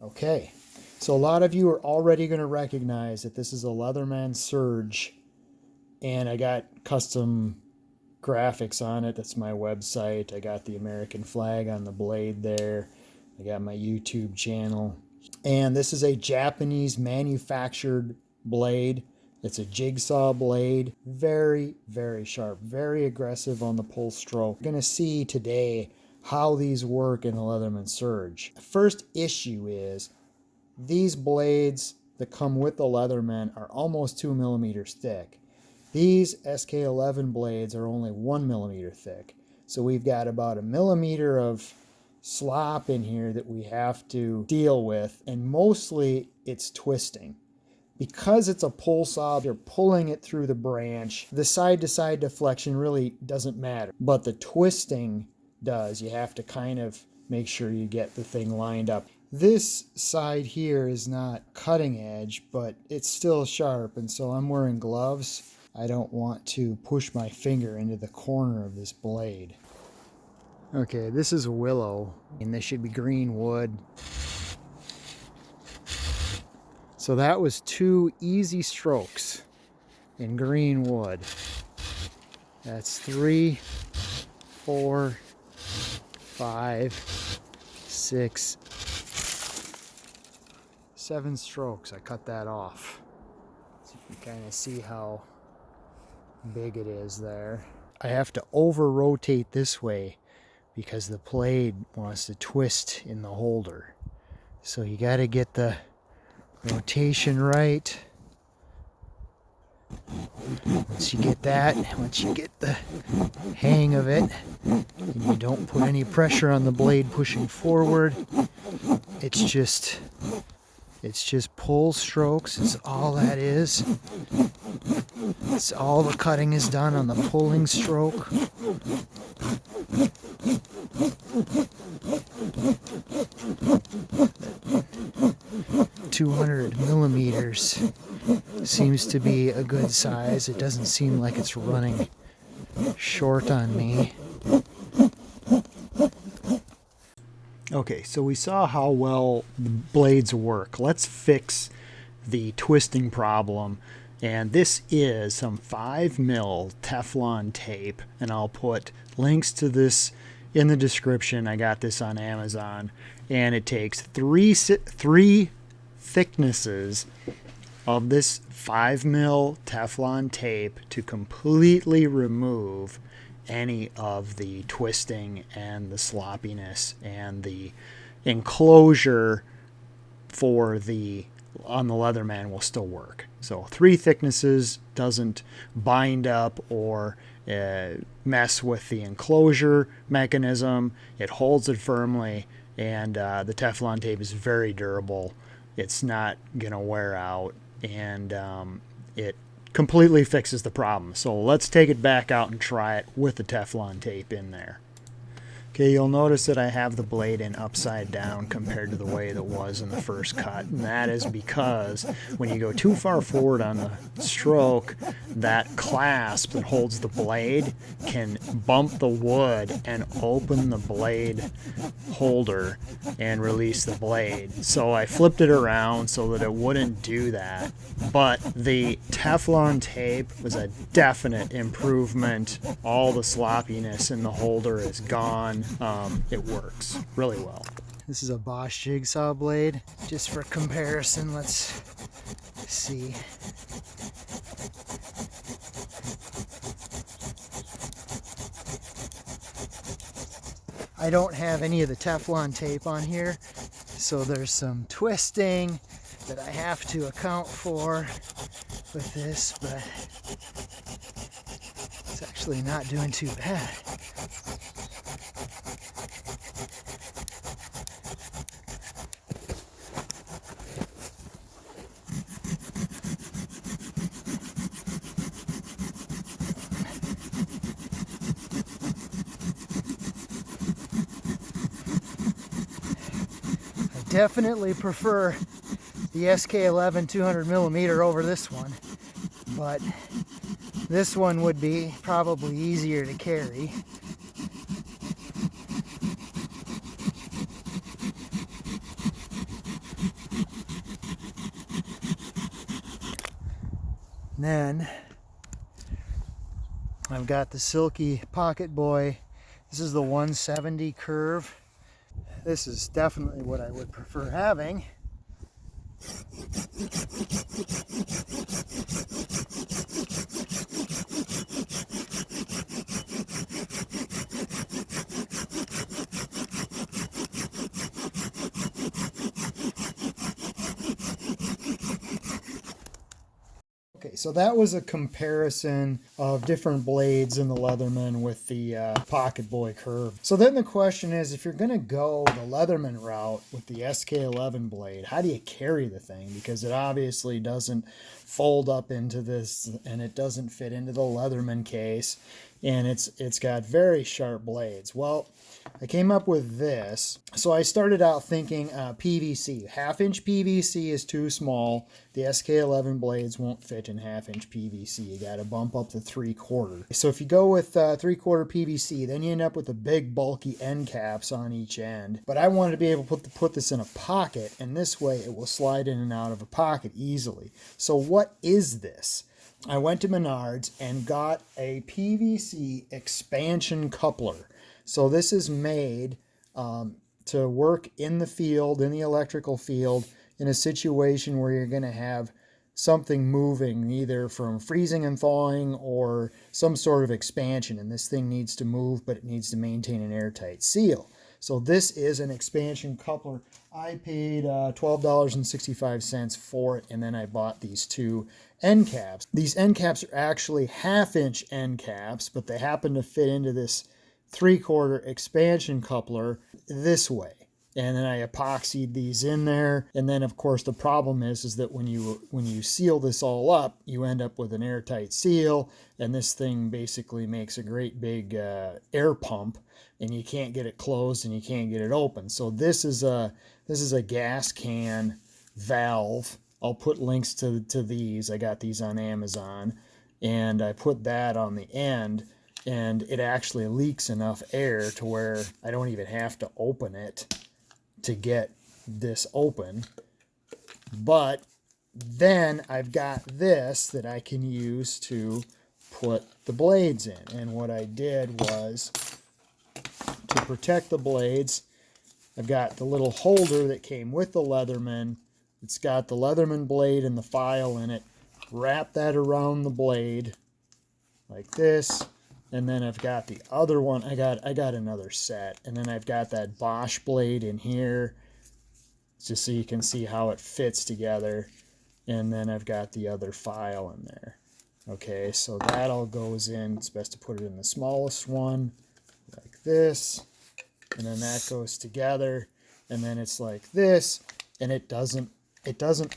Okay, so a lot of you are already going to recognize that this is a Leatherman Surge, and I got custom graphics on it. That's my website. I got the American flag on the blade there. I got my YouTube channel. And this is a Japanese manufactured blade. It's a jigsaw blade. Very, very sharp, very aggressive on the pull stroke. We're going to see today how these work in the Leatherman Surge. The first issue is these blades that come with the Leatherman are almost 2 millimeters thick. These SK11 blades are only 1 millimeter thick. So we've got about 1 millimeter of slop in here that we have to deal with, and mostly it's twisting. Because it's a pull saw, you're pulling it through the branch. The side-to-side deflection really doesn't matter, but the twisting does. You have to kind of make sure you get the thing lined up. This side here is not cutting edge, but it's still sharp, and so I'm wearing gloves. I don't want to push my finger into the corner of this blade. Okay, this is a willow, and this should be green wood. So that was 2 easy strokes in green wood. That's 3, 4, 5, 6, 7 strokes. I cut that off. So you can kind of see how big it is there. I have to over rotate this way because the blade wants to twist in the holder. So you got to get the rotation right. Once you get that, once you get the hang of it, and you don't put any pressure on the blade pushing forward, it's just pull strokes. It's all that is. It's all the cutting is done on the pulling stroke. .200 millimeters seems to be a good size. It doesn't seem like it's running short on me. Okay, so we saw how well the blades work. Let's fix the twisting problem. And this is some 5mm Teflon tape, and I'll put links to this in the description. I got this on Amazon, and it takes three thicknesses of this 5mm Teflon tape to completely remove any of the twisting and the sloppiness, and the enclosure for on the Leatherman will still work. So 3 thicknesses doesn't bind up or mess with the enclosure mechanism. It holds it firmly, and the Teflon tape is very durable. It's not gonna wear out, and it completely fixes the problem. So let's take it back out and try it with the Teflon tape in there. Okay, you'll notice that I have the blade in upside down compared to the way that was in the first cut, and that is because when you go too far forward on the stroke, that clasp that holds the blade can bump the wood and open the blade holder and release the blade. So I flipped it around so that it wouldn't do that, but the Teflon tape was a definite improvement. All the sloppiness in the holder is gone. It works really well. This is a Bosch jigsaw blade. Just for comparison, let's see. I don't have any of the Teflon tape on here, so there's some twisting that I have to account for with this, but it's actually not doing too bad. Definitely prefer the SK11 200mm over this one, but this one would be probably easier to carry. And then I've got the Silky Pocket Boy. This is the 170 curve. This is definitely what I would prefer having. Okay, so that was a comparison of different blades in the Leatherman with the Pocket Boy curve. So then the question is, if you're going to go the Leatherman route with the SK11 blade, how do you carry the thing? Because it obviously doesn't fold up into this, and it doesn't fit into the Leatherman case, and it's got very sharp blades. Well, I came up with this. So I started out thinking PVC. Half-inch PVC is too small. The SK11 blades won't fit in half-inch PVC. You got to bump up to 3/4. So if you go with 3/4 PVC, then you end up with the big bulky end caps on each end. But I wanted to be able to put this in a pocket, and this way it will slide in and out of a pocket easily. So what is this? I went to Menards and got a PVC expansion coupler. So this is made to work in the field, in the electrical field, in a situation where you're going to have something moving, either from freezing and thawing or some sort of expansion. And this thing needs to move, but it needs to maintain an airtight seal. So this is an expansion coupler. I paid $12.65 for it, and then I bought these two end caps. These end caps are actually half-inch end caps, but they happen to fit into this 3/4 expansion coupler this way. And then I epoxied these in there. And then of course the problem is that when you seal this all up, you end up with an airtight seal, and this thing basically makes a great big air pump, and you can't get it closed and you can't get it open. So this is a gas can valve. I'll put links to these. I got these on Amazon, and I put that on the end, and it actually leaks enough air to where I don't even have to open it to get this open. But then I've got this that I can use to put the blades in. And what I did was, to protect the blades, I've got the little holder that came with the Leatherman. It's got the Leatherman blade and the file in it. Wrap that around the blade like this. And then I've got the other one. I got another set. And then I've got that Bosch blade in here, just so you can see how it fits together. And then I've got the other file in there. Okay, so that all goes in. It's best to put it in the smallest one, like this. And then that goes together. And then it's like this. And it doesn't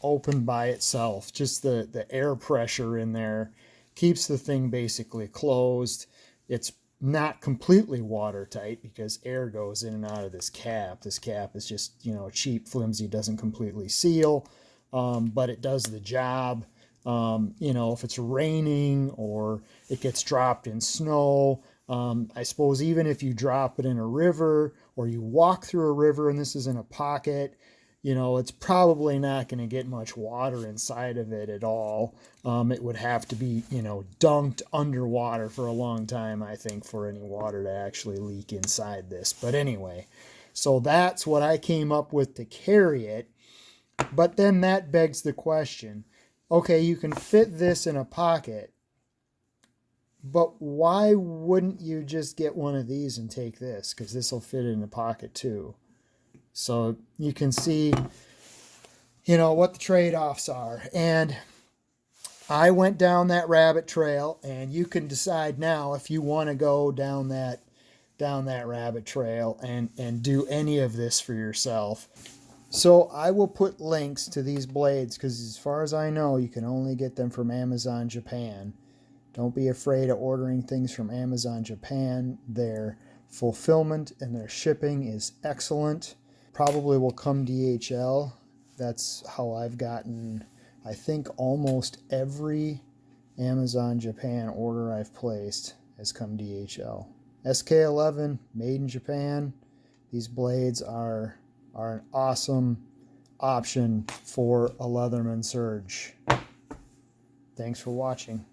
open by itself. Just the air pressure in there keeps the thing basically closed. It's not completely watertight because air goes in and out of this cap. This cap is just, cheap, flimsy, doesn't completely seal, but it does the job. If it's raining or it gets dropped in snow, I suppose even if you drop it in a river or you walk through a river and this is in a pocket, it's probably not going to get much water inside of it at all. It would have to be, dunked underwater for a long time, I think, for any water to actually leak inside this. But anyway, so that's what I came up with to carry it. But then that begs the question, okay, you can fit this in a pocket, but why wouldn't you just get one of these and take this? Because this will fit in a pocket too. So you can see, what the trade-offs are. And I went down that rabbit trail, and you can decide now if you want to go down that rabbit trail and do any of this for yourself. So I will put links to these blades, because as far as I know, you can only get them from Amazon Japan. Don't be afraid of ordering things from Amazon Japan. Their fulfillment and their shipping is excellent. Probably will come DHL. That's how I've gotten, I think, almost every Amazon Japan order I've placed has come DHL. SK11, made in Japan. These blades are an awesome option for a Leatherman Surge. Thanks for watching.